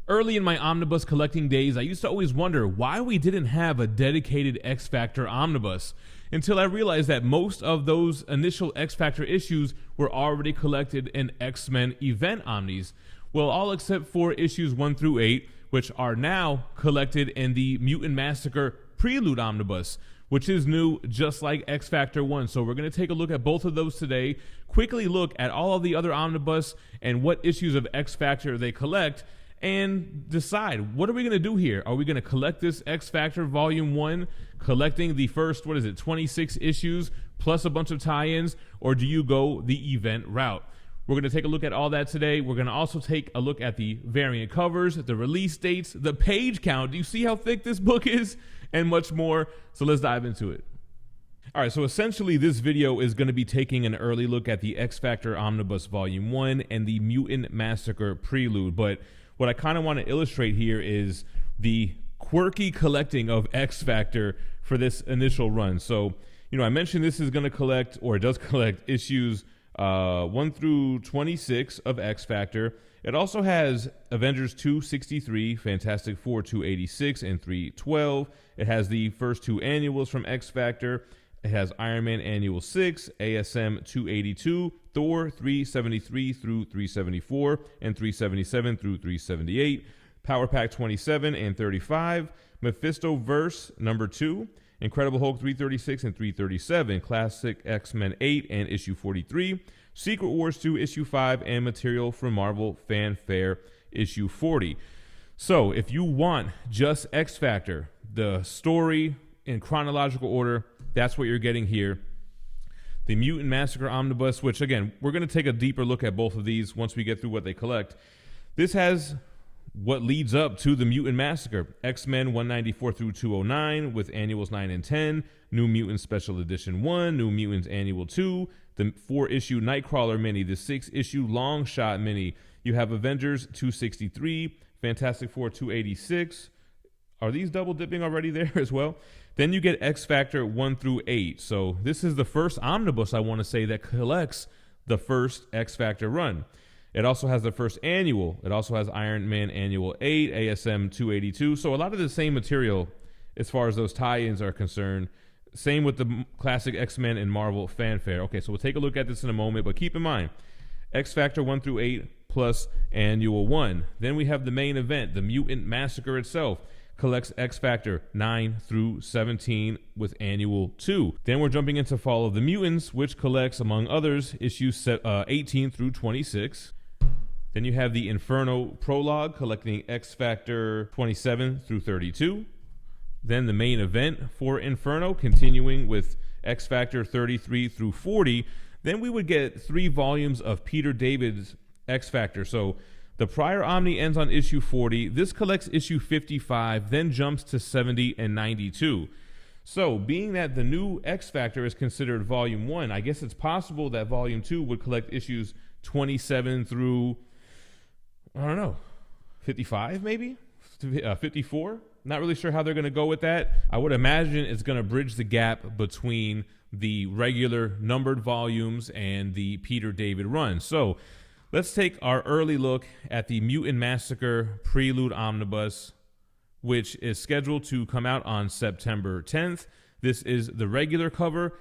Early in my omnibus collecting days, I used to always wonder why we didn't have a dedicated X Factor omnibus, until I realized that most of those initial X Factor issues were already collected in X-Men event omnis. Well, all except for issues 1 through 8, which are now collected in the Mutant Massacre Prelude omnibus, which is new just like X Factor 1. So we're going to take a look at both of those today, quickly look at all of the other omnibus and what issues of X Factor they collect, and decide, what are we going to do here? Are we going to collect this X Factor Volume 1, collecting the first, 26 issues, plus a bunch of tie-ins, or do you go the event route? We're going to take a look at all that today. We're going to also take a look at the variant covers, the release dates, the page count. Do you see how thick this book is? And much more. So let's dive into it. All right, so essentially this video is going to be taking an early look at the X Factor Omnibus Volume 1 and the Mutant Massacre Prelude, but what I kind of want to illustrate here is the quirky collecting of X Factor for this initial run. So, I mentioned this is going to collect, or it does collect, issues 1 through 26 of X Factor. It also has Avengers 263, Fantastic Four 286, and 312. It has the first 2 annuals from X Factor. It has Iron Man Annual 6, ASM 282, Thor 373 through 374, and 377 through 378, Power Pack 27 and 35, Mephisto Verse number 2, Incredible Hulk 336 and 337, Classic X-Men 8 and issue 43, Secret Wars 2 issue 5, and material from Marvel Fanfare issue 40. So if you want just X Factor, the story in chronological order, that's what you're getting here. The Mutant Massacre Omnibus, which again, we're going to take a deeper look at both of these once we get through what they collect. This has what leads up to the Mutant Massacre. X-Men 194 through 209 with annuals 9 and 10, New Mutants Special Edition 1, New Mutants Annual 2, the 4-issue Nightcrawler mini, the 6-issue Long Shot mini. You have Avengers 263, Fantastic Four 286. Are these double dipping already there as well? Then you get X Factor 1 through 8. So this is the first omnibus, I want to say, that collects the first X Factor run. It also has the first annual. It also has Iron Man Annual 8, ASM 282. So a lot of the same material as far as those tie-ins are concerned. Same with the classic X-Men and Marvel Fanfare. Okay, so we'll take a look at this in a moment, but keep in mind, X Factor 1 through 8 plus Annual 1. Then we have the main event, the Mutant Massacre itself. Collects X Factor 9 through 17 with Annual 2. Then we're jumping into Fall of the Mutants, which collects, among others, issues 18 through 26. Then you have the Inferno Prologue, collecting X Factor 27 through 32. Then the main event for Inferno, continuing with X Factor 33 through 40. Then we would get 3 volumes of Peter David's X Factor. So the prior Omni ends on issue 40. This collects issue 55, then jumps to 70 and 92. So, being that the new X Factor is considered Volume 1, I guess it's possible that Volume 2 would collect issues 27 through, 55 maybe? 54? Not really sure how they're going to go with that. I would imagine it's going to bridge the gap between the regular numbered volumes and the Peter David run. So, let's take our early look at the Mutant Massacre Prelude Omnibus, which is scheduled to come out on September 10th. This is the regular cover.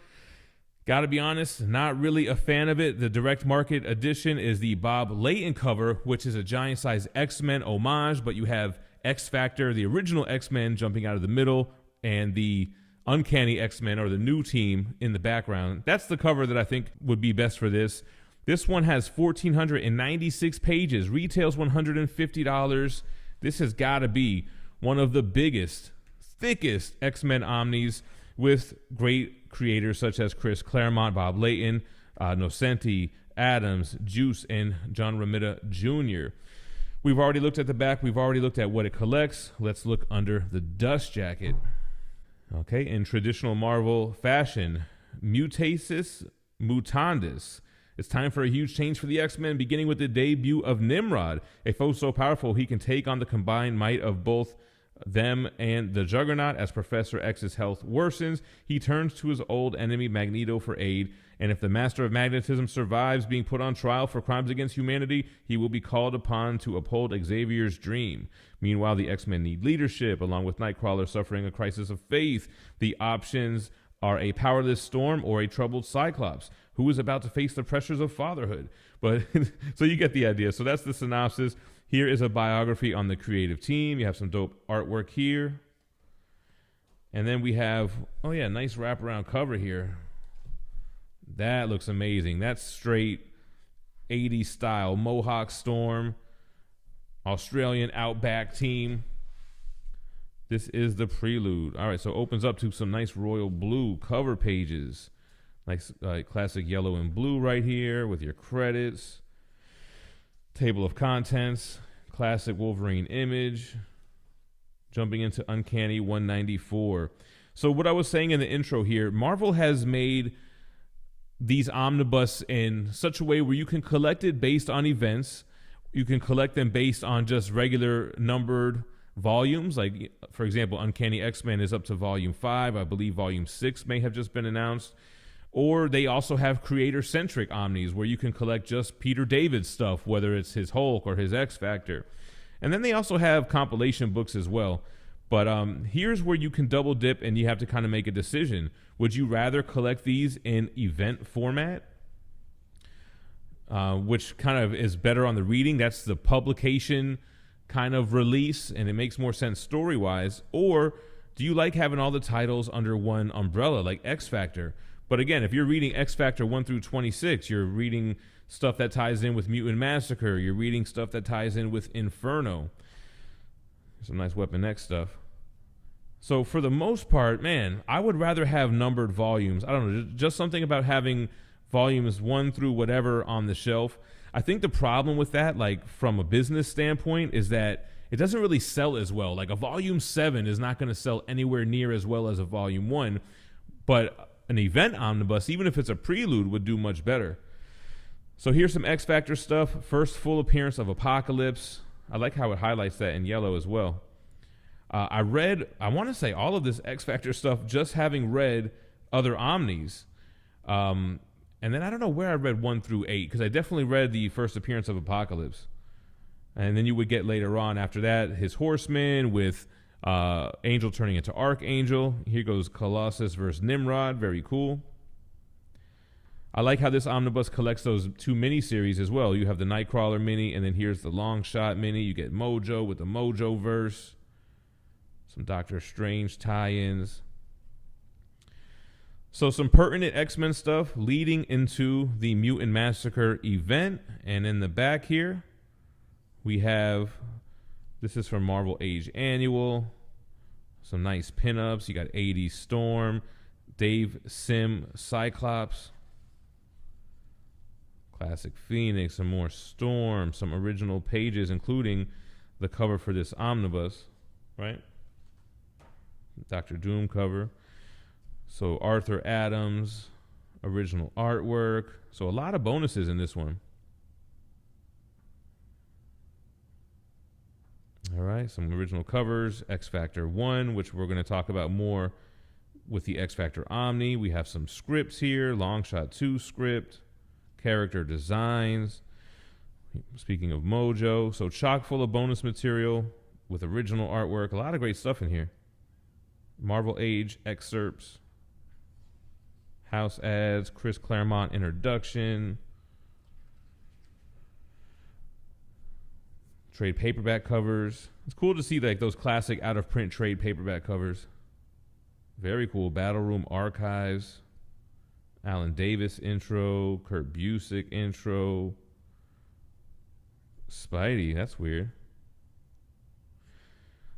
Gotta be honest, not really a fan of it. The direct market edition is the Bob Layton cover, which is a giant size X-Men homage, but you have X Factor, the original X-Men, jumping out of the middle, and the Uncanny X-Men, or the new team, in the background. That's the cover that I think would be best for this. This one has 1,496 pages, retails $150. This has got to be one of the biggest, thickest X-Men omnis, with great creators such as Chris Claremont, Bob Layton, Nocenti, Adams, Juice, and John Romita Jr. We've already looked at the back. We've already looked at what it collects. Let's look under the dust jacket. Okay, in traditional Marvel fashion, Mutatis Mutandis. It's time for a huge change for the X-Men, beginning with the debut of Nimrod, a foe so powerful he can take on the combined might of both them and the Juggernaut. As Professor X's health worsens, he turns to his old enemy Magneto for aid, and if the Master of Magnetism survives being put on trial for crimes against humanity, he will be called upon to uphold Xavier's dream. Meanwhile, the X-Men need leadership, along with Nightcrawler suffering a crisis of faith. The options are a powerless Storm or a troubled Cyclops, who is about to face the pressures of fatherhood. But so you get the idea. So that's the synopsis. Here is a biography on the creative team. You have some dope artwork here. And then we have, oh yeah, nice wraparound cover here. That looks amazing. That's straight 80s style. Mohawk Storm, Australian Outback team. This is the Prelude. All right, so it opens up to some nice royal blue cover pages. Nice classic yellow and blue right here with your credits. Table of contents. Classic Wolverine image. Jumping into Uncanny 194. So what I was saying in the intro here, Marvel has made these omnibus in such a way where you can collect it based on events. You can collect them based on just regular numbered volumes. Like, for example, Uncanny X-Men is up to volume 5. I believe volume 6 may have just been announced. Or they also have creator-centric omnis where you can collect just Peter David's stuff, whether it's his Hulk or his X-Factor. And then they also have compilation books as well. But here's where you can double dip and you have to kind of make a decision. Would you rather collect these in event format, which kind of is better on the reading? That's the publication kind of release, and it makes more sense story-wise. Or do you like having all the titles under one umbrella, like X-Factor? But again, if you're reading X-Factor 1 through 26, you're reading stuff that ties in with Mutant Massacre. You're reading stuff that ties in with Inferno. Some nice Weapon X stuff. So for the most part, man, I would rather have numbered volumes. I don't know, just something about having volumes 1 through whatever on the shelf. I think the problem with that, like from a business standpoint, is that it doesn't really sell as well. Like a volume 7 is not going to sell anywhere near as well as a volume 1, but an event omnibus, even if it's a Prelude, would do much better. So here's some X-Factor stuff. First full appearance of Apocalypse. I like how it highlights that in yellow as well. I want to say all of this X-Factor stuff just having read other omnis. And then I don't know where I read 1 through 8, because I definitely read the first appearance of Apocalypse. And then you would get later on after that his Horseman with Angel turning into Archangel. Here goes Colossus versus Nimrod. Very cool. I like how this omnibus collects those 2 mini-series as well. You have the Nightcrawler mini, and then here's the Long Shot mini. You get Mojo with the Mojo verse. Some Doctor Strange tie-ins. So some pertinent X-Men stuff leading into the Mutant Massacre event. And in the back here, we have, this is from Marvel Age Annual. Some nice pinups. You got 80s Storm, Dave Sim Cyclops, Classic Phoenix, some more Storm, some original pages, including the cover for this omnibus, right? Dr. Doom cover. So Arthur Adams, original artwork. So a lot of bonuses in this one. All right, some original covers. X-Factor 1, which we're going to talk about more with the X-Factor Omni. We have some scripts here. Long Shot 2 script. Character designs. Speaking of Mojo. So chock full of bonus material with original artwork. A lot of great stuff in here. Marvel Age excerpts. House ads. Chris Claremont introduction. Trade paperback covers. It's cool to see like those classic out-of-print trade paperback covers. Very cool. Battle Room Archives. Alan Davis intro. Kurt Busiek intro. Spidey. That's weird.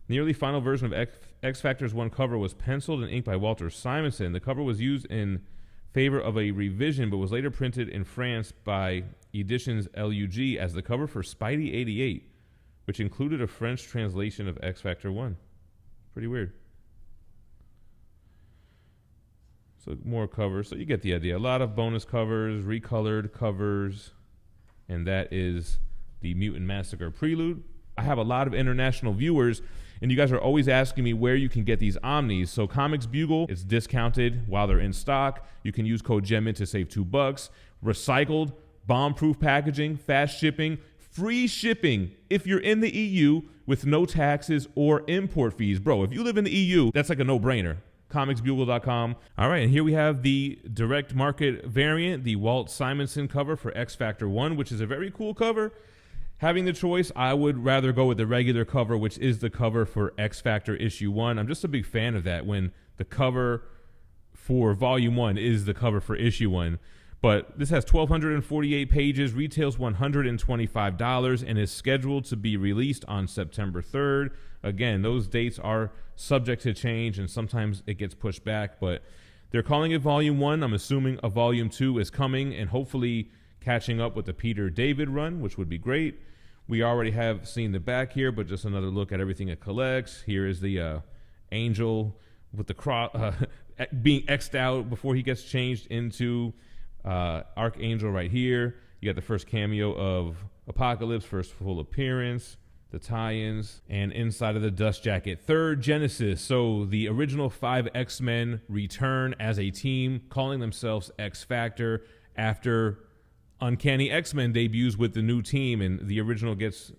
The early final version of X-Factor's 1 cover was penciled and inked by Walter Simonson. The cover was used in favor of a revision, but was later printed in France by Editions LUG as the cover for Spidey 88, which included a French translation of X-Factor 1. Pretty weird. So more covers. So you get the idea. A lot of bonus covers, recolored covers, and that is the Mutant Massacre Prelude. I have a lot of international viewers, And you guys are always asking me where you can get these Omnis. So Comics Bugle, it's discounted while they're in stock. You can use code GemMint to save $2. Recycled, bomb-proof packaging, fast shipping, free shipping if you're in the EU with no taxes or import fees. Bro, if you live in the EU, that's like a no-brainer. comicsbugle.com. All right, and here we have the direct market variant, the Walt Simonson cover for X Factor 1, which is a very cool cover. Having the choice, I would rather go with the regular cover, which is the cover for X Factor issue 1. I'm just a big fan of that when the cover for volume 1 is the cover for issue 1. But this has 1,248 pages, retails $125, and is scheduled to be released on September 3rd. Again, those dates are subject to change, and sometimes it gets pushed back, but they're calling it volume 1. I'm assuming a volume 2 is coming, and hopefully catching up with the Peter David run, which would be great. We already have seen the back here, but just another look at everything it collects. Here is the angel with the cross being X'd out before he gets changed into Archangel right here. You got the first cameo of Apocalypse, first full appearance, the tie-ins, and inside of the dust jacket, third Genesis. So the original 5 X-Men return as a team, calling themselves X Factor after Uncanny X-Men debuts with the new team, and the original gets,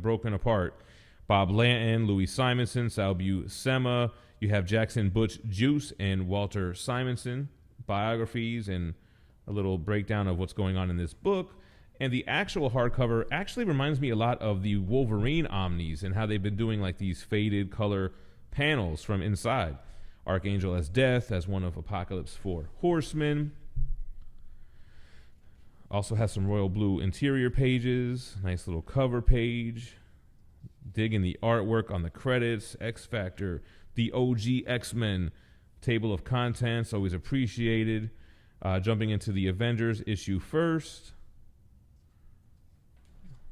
broken apart. Bob Lanton, Louis Simonson, Sal Buscema. You have Jackson Butch Juice and Walter Simonson biographies and a little breakdown of what's going on in this book. And the actual hardcover actually reminds me a lot of the Wolverine Omnis and how they've been doing like these faded color panels from inside. Archangel as Death as one of Apocalypse 4 Horsemen. Also has some royal blue interior pages, nice little cover page. Digging the artwork on the credits, X Factor, the OG X-Men, table of contents, always appreciated. Jumping into the Avengers issue first.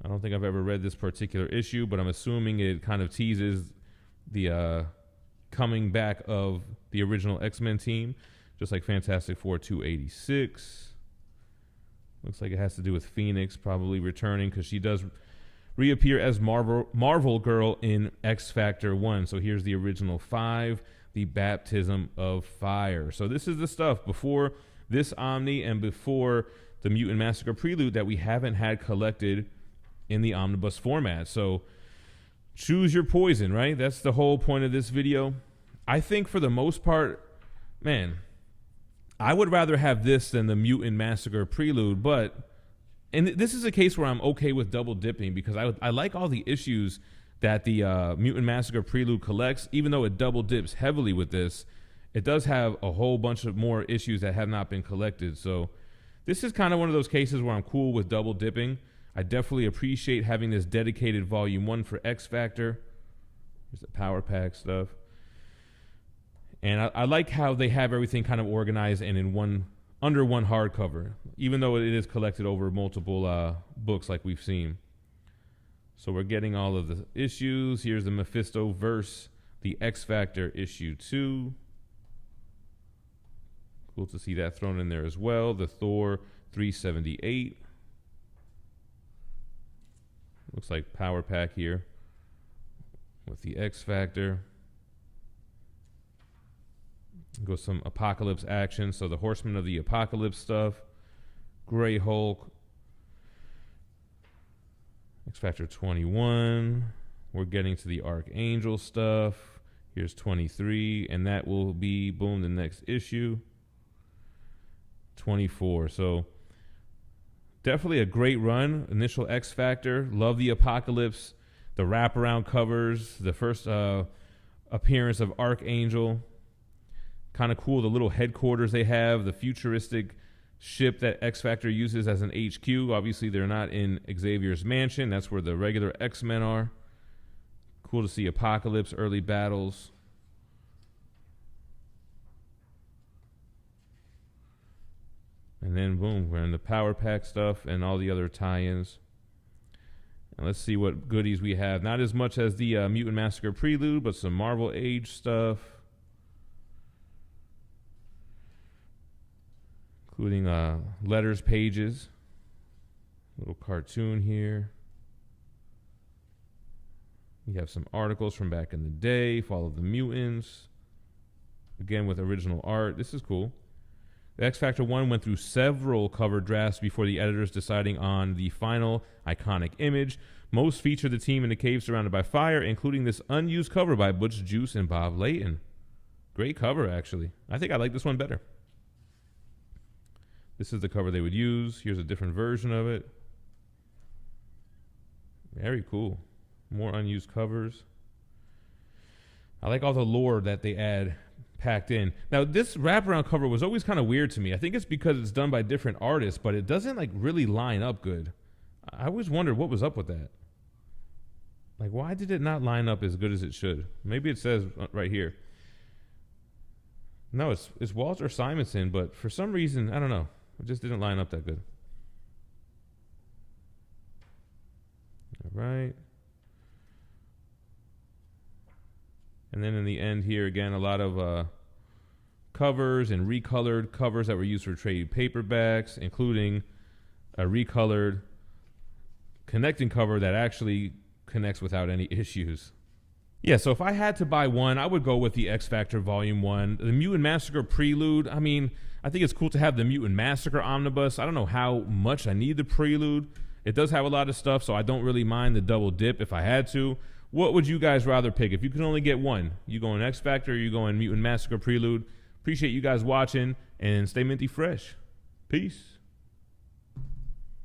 I don't think I've ever read this particular issue, but I'm assuming it kind of teases the coming back of the original X-Men team, just like Fantastic Four 286. Looks like it has to do with Phoenix probably returning because she does reappear as Marvel Girl in X Factor 1. So here's the original 5, the Baptism of Fire. So this is the stuff before this Omni and before the Mutant Massacre Prelude that we haven't had collected in the omnibus format. So choose your poison, right? That's the whole point of this video. I think for the most part, man, I would rather have this than the Mutant Massacre Prelude, and this is a case where I'm okay with double dipping because I like all the issues that the Mutant Massacre Prelude collects. Even though it double dips heavily with this, it does have a whole bunch of more issues that have not been collected. So this is kind of one of those cases where I'm cool with double dipping. I definitely appreciate having this dedicated volume 1 for X Factor. There's the power pack stuff. And I like how they have everything kind of organized and in under one hardcover, even though it is collected over multiple books like we've seen. So we're getting all of the issues. Here's the Mephisto verse, the X Factor issue 2. Cool to see that thrown in there as well. The Thor 378. Looks like power pack here with the X Factor. Go some Apocalypse action. So the Horsemen of the Apocalypse stuff. Grey Hulk. X Factor 21. We're getting to the Archangel stuff. Here's 23. And that will be, boom, the next issue. 24. So definitely a great run. Initial X Factor. Love the Apocalypse. The wraparound covers. The first appearance of Archangel. Kind of cool, the little headquarters they have, the futuristic ship that X Factor uses as an HQ. Obviously, they're not in Xavier's mansion. That's where the regular X-Men are. Cool to see Apocalypse, early battles. And then, boom, we're in the power pack stuff and all the other tie-ins. And let's see what goodies we have. Not as much as the Mutant Massacre Prelude, but some Marvel Age stuff. Including letters pages, little cartoon here. You have some articles from back in the day. Follow the Mutants. Again with original art. This is cool. The X Factor 1 went through several cover drafts before the editors deciding on the final iconic image. Most feature the team in the cave surrounded by fire, including this unused cover by Butch Juice and Bob Layton. Great cover, actually. I think I like this one better. This is the cover they would use. Here's a different version of it. Very cool. More unused covers. I like all the lore that they add packed in. Now, this wraparound cover was always kind of weird to me. I think it's because it's done by different artists, but it doesn't like really line up good. I always wondered what was up with that. Like, why did it not line up as good as it should? Maybe it says right here. No, it's Walter Simonson, but for some reason, I don't know. It just didn't line up that good. All right. And then in the end here, again, a lot of covers and recolored covers that were used for trade paperbacks, including a recolored connecting cover that actually connects without any issues. Yeah, so if I had to buy one, I would go with the X Factor Volume 1. The Mutant Massacre Prelude, I mean, I think it's cool to have the Mutant Massacre Omnibus. I don't know how much I need the Prelude. It does have a lot of stuff, so I don't really mind the double dip if I had to. What would you guys rather pick? If you could only get one, you going X Factor or you going Mutant Massacre Prelude? Appreciate you guys watching, and stay minty fresh. Peace.